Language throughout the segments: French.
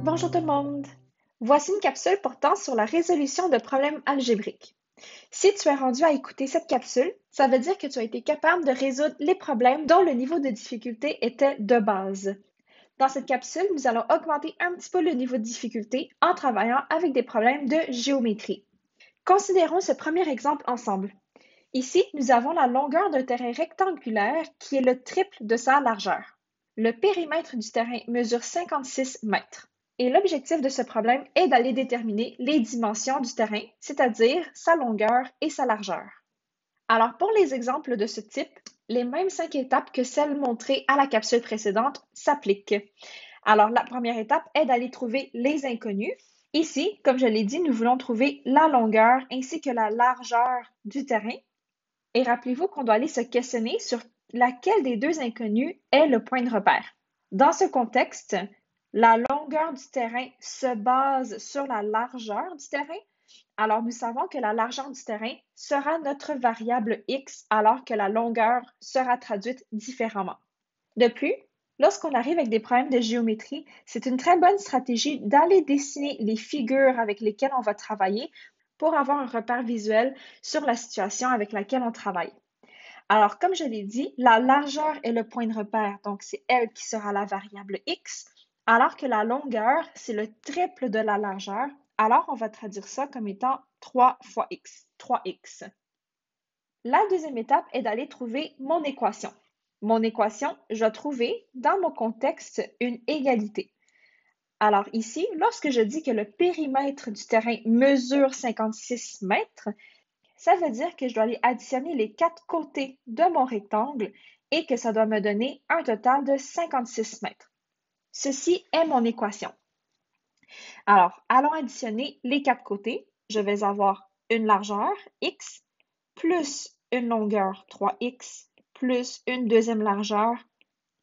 Bonjour tout le monde! Voici une capsule portant sur la résolution de problèmes algébriques. Si tu es rendu à écouter cette capsule, ça veut dire que tu as été capable de résoudre les problèmes dont le niveau de difficulté était de base. Dans cette capsule, nous allons augmenter un petit peu le niveau de difficulté en travaillant avec des problèmes de géométrie. Considérons ce premier exemple ensemble. Ici, nous avons la longueur d'un terrain rectangulaire qui est le triple de sa largeur. Le périmètre du terrain mesure 56 mètres. Et l'objectif de ce problème est d'aller déterminer les dimensions du terrain, c'est-à-dire sa longueur et sa largeur. Alors, pour les exemples de ce type, les mêmes 5 étapes que celles montrées à la capsule précédente s'appliquent. Alors, la première étape est d'aller trouver les inconnus. Ici, comme je l'ai dit, nous voulons trouver la longueur ainsi que la largeur du terrain. Et rappelez-vous qu'on doit aller se questionner sur laquelle des deux inconnus est le point de repère. Dans ce contexte, la longueur du terrain se base sur la largeur du terrain. Alors, nous savons que la largeur du terrain sera notre variable x, alors que la longueur sera traduite différemment. De plus, lorsqu'on arrive avec des problèmes de géométrie, c'est une très bonne stratégie d'aller dessiner les figures avec lesquelles on va travailler pour avoir un repère visuel sur la situation avec laquelle on travaille. Alors, comme je l'ai dit, la largeur est le point de repère, donc c'est elle qui sera la variable x, alors que la longueur, c'est le triple de la largeur. Alors, on va traduire ça comme étant 3 fois x, 3x. La deuxième étape est d'aller trouver mon équation. Mon équation, je vais trouver dans mon contexte une égalité. Alors ici, lorsque je dis que le périmètre du terrain mesure 56 mètres, ça veut dire que je dois aller additionner les 4 côtés de mon rectangle et que ça doit me donner un total de 56 mètres. Ceci est mon équation. Alors, allons additionner les 4 côtés. Je vais avoir une largeur, x, plus une longueur, 3x, plus une deuxième largeur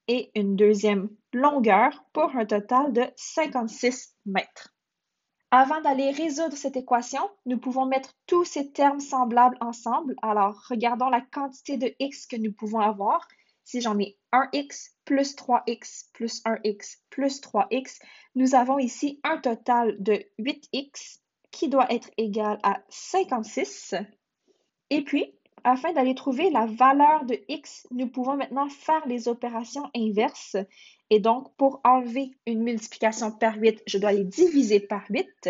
et une deuxième longueur pour un total de 56 mètres. Avant d'aller résoudre cette équation, nous pouvons mettre tous ces termes semblables ensemble. Alors, regardons la quantité de x que nous pouvons avoir. Si j'en ai 1x plus 3x plus 1x plus 3x, nous avons ici un total de 8x qui doit être égal à 56. Et puis, afin d'aller trouver la valeur de x, nous pouvons maintenant faire les opérations inverses. Et donc, pour enlever une multiplication par 8, je dois les diviser par 8.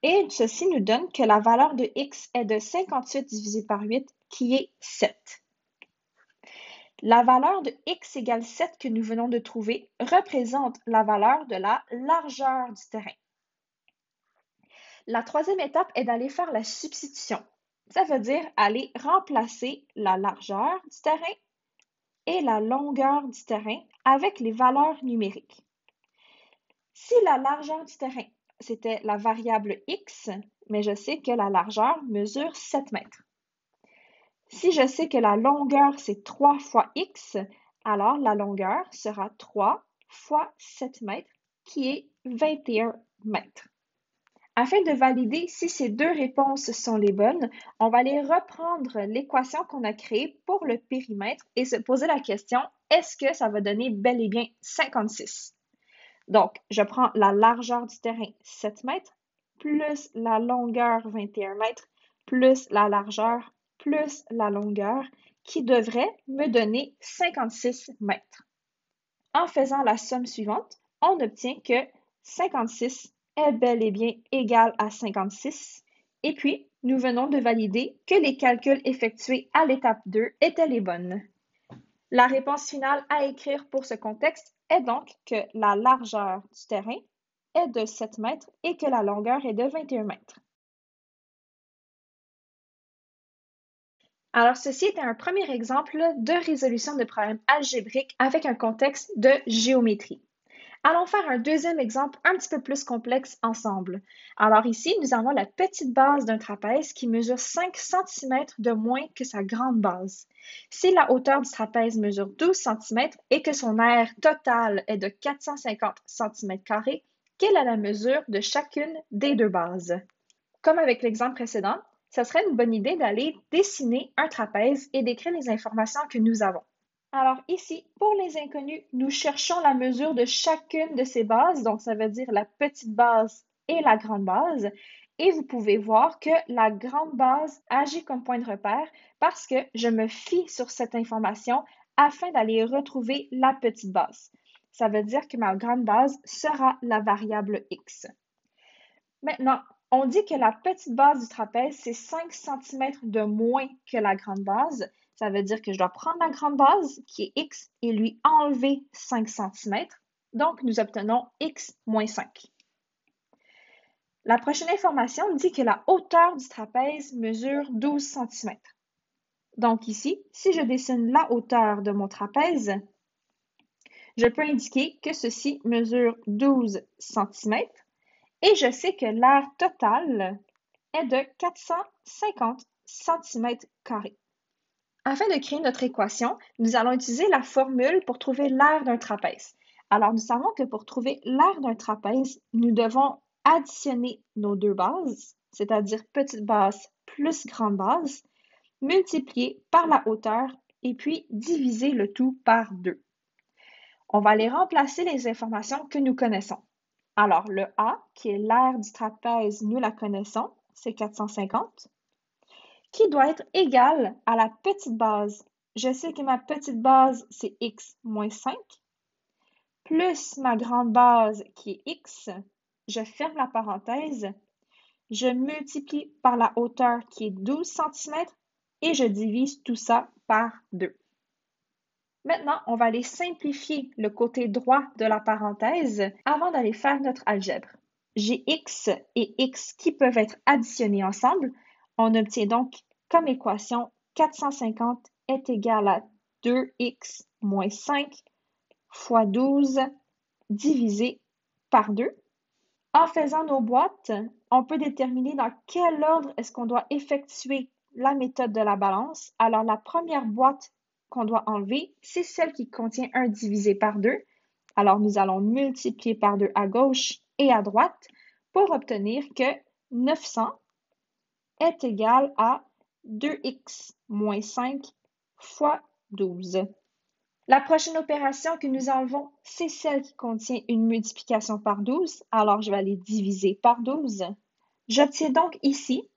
Et ceci nous donne que la valeur de x est de 58 divisé par 8, qui est 7. La valeur de x égale 7 que nous venons de trouver représente la valeur de la largeur du terrain. La troisième étape est d'aller faire la substitution. Ça veut dire aller remplacer la largeur du terrain et la longueur du terrain avec les valeurs numériques. Si la largeur du terrain, c'était la variable x, mais je sais que la largeur mesure 7 mètres. Si je sais que la longueur, c'est 3 fois x, alors la longueur sera 3 fois 7 mètres, qui est 21 mètres. Afin de valider si ces deux réponses sont les bonnes, on va aller reprendre l'équation qu'on a créée pour le périmètre et se poser la question, est-ce que ça va donner bel et bien 56? Donc, je prends la largeur du terrain 7 mètres, plus la longueur 21 mètres, plus la largeur, plus la longueur, qui devrait me donner 56 mètres. En faisant la somme suivante, on obtient que 56 est bel et bien égal à 56. Et puis, nous venons de valider que les calculs effectués à l'étape 2 étaient les bonnes. La réponse finale à écrire pour ce contexte est donc que la largeur du terrain est de 7 mètres et que la longueur est de 21 mètres. Alors, ceci était un premier exemple de résolution de problèmes algébriques avec un contexte de géométrie. Allons faire un deuxième exemple un petit peu plus complexe ensemble. Alors ici, nous avons la petite base d'un trapèze qui mesure 5 cm de moins que sa grande base. Si la hauteur du trapèze mesure 12 cm et que son aire totale est de 450 cm², quelle est la mesure de chacune des deux bases? Comme avec l'exemple précédent, ce serait une bonne idée d'aller dessiner un trapèze et d'écrire les informations que nous avons. Alors ici, pour les inconnus, nous cherchons la mesure de chacune de ces bases, donc ça veut dire la petite base et la grande base. Et vous pouvez voir que la grande base agit comme point de repère parce que je me fie sur cette information afin d'aller retrouver la petite base. Ça veut dire que ma grande base sera la variable x. Maintenant, on dit que la petite base du trapèze, c'est 5 cm de moins que la grande base. Ça veut dire que je dois prendre la grande base, qui est x, et lui enlever 5 cm. Donc, nous obtenons x moins 5. La prochaine information dit que la hauteur du trapèze mesure 12 cm. Donc ici, si je dessine la hauteur de mon trapèze, je peux indiquer que ceci mesure 12 cm et je sais que l'aire totale est de 450 cm². Afin de créer notre équation, nous allons utiliser la formule pour trouver l'aire d'un trapèze. Alors, nous savons que pour trouver l'aire d'un trapèze, nous devons additionner nos deux bases, c'est-à-dire petite base plus grande base, multiplier par la hauteur et puis diviser le tout par 2. On va aller remplacer les informations que nous connaissons. Alors, le A, qui est l'aire du trapèze, nous la connaissons, c'est 450, qui doit être égal à la petite base. Je sais que ma petite base, c'est x moins 5, plus ma grande base, qui est x. Je ferme la parenthèse, je multiplie par la hauteur, qui est 12 cm, et je divise tout ça par 2. Maintenant, on va aller simplifier le côté droit de la parenthèse avant d'aller faire notre algèbre. J'ai x et x qui peuvent être additionnés ensemble. On obtient donc comme équation 450 est égal à 2x moins 5 fois 12 divisé par 2. En faisant nos boîtes, on peut déterminer dans quel ordre est-ce qu'on doit effectuer la méthode de la balance. Alors, la première boîte qu'on doit enlever, c'est celle qui contient 1 divisé par 2. Alors, nous allons multiplier par 2 à gauche et à droite pour obtenir que 900 est égal à 2x moins 5 fois 12. La prochaine opération que nous enlevons, c'est celle qui contient une multiplication par 12. Alors, je vais aller diviser par 12. J'obtiens donc ici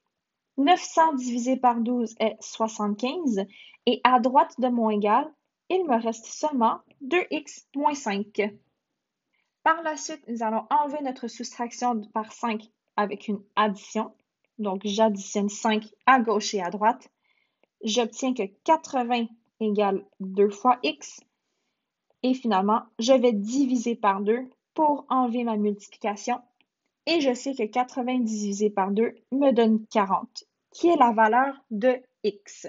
900 divisé par 12 est 75 et à droite de mon égal, il me reste seulement 2x moins 5. Par la suite, nous allons enlever notre soustraction par 5 avec une addition. Donc, j'additionne 5 à gauche et à droite. J'obtiens que 80 égale 2 fois x. Et finalement, je vais diviser par 2 pour enlever ma multiplication. Et je sais que 80 divisé par 2 me donne 40, qui est la valeur de x.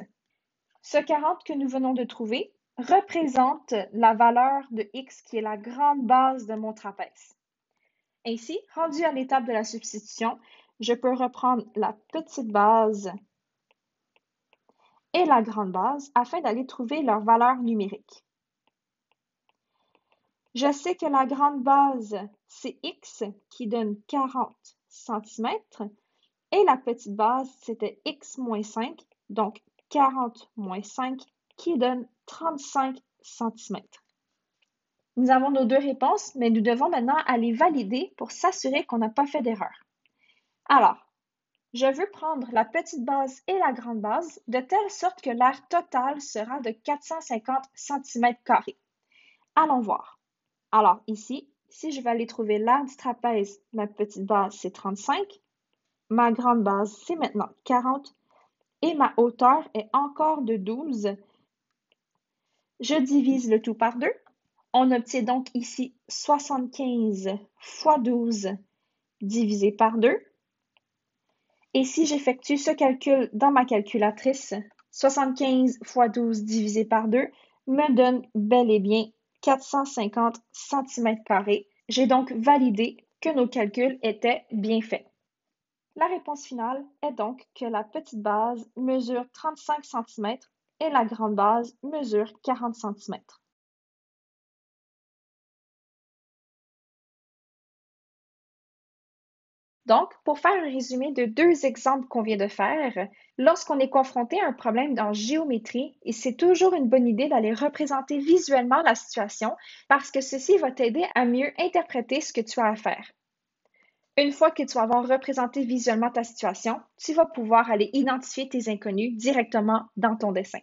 Ce 40 que nous venons de trouver représente la valeur de x qui est la grande base de mon trapèze. Ainsi, rendu à l'étape de la substitution, je peux reprendre la petite base et la grande base afin d'aller trouver leur valeur numérique. Je sais que la grande base, c'est x qui donne 40 cm et la petite base, c'était x moins 5, donc 40 moins 5 qui donne 35 cm. Nous avons nos deux réponses, mais nous devons maintenant aller valider pour s'assurer qu'on n'a pas fait d'erreur. Alors, je veux prendre la petite base et la grande base de telle sorte que l'aire totale sera de 450 cm². Allons voir. Alors ici, si je vais aller trouver l'aire du trapèze, ma petite base, c'est 35. Ma grande base, c'est maintenant 40. Et ma hauteur est encore de 12. Je divise le tout par 2. On obtient donc ici 75 fois 12 divisé par 2. Et si j'effectue ce calcul dans ma calculatrice, 75 fois 12 divisé par 2 me donne bel et bien 450 cm². J'ai donc validé que nos calculs étaient bien faits. La réponse finale est donc que la petite base mesure 35 cm et la grande base mesure 40 cm. Donc, pour faire un résumé de deux exemples qu'on vient de faire, lorsqu'on est confronté à un problème en géométrie, et c'est toujours une bonne idée d'aller représenter visuellement la situation parce que ceci va t'aider à mieux interpréter ce que tu as à faire. Une fois que tu vas avoir représenté visuellement ta situation, tu vas pouvoir aller identifier tes inconnus directement dans ton dessin.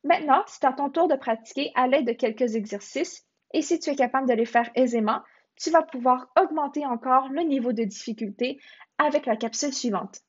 Maintenant, c'est à ton tour de pratiquer à l'aide de quelques exercices et si tu es capable de les faire aisément, tu vas pouvoir augmenter encore le niveau de difficulté avec la capsule suivante.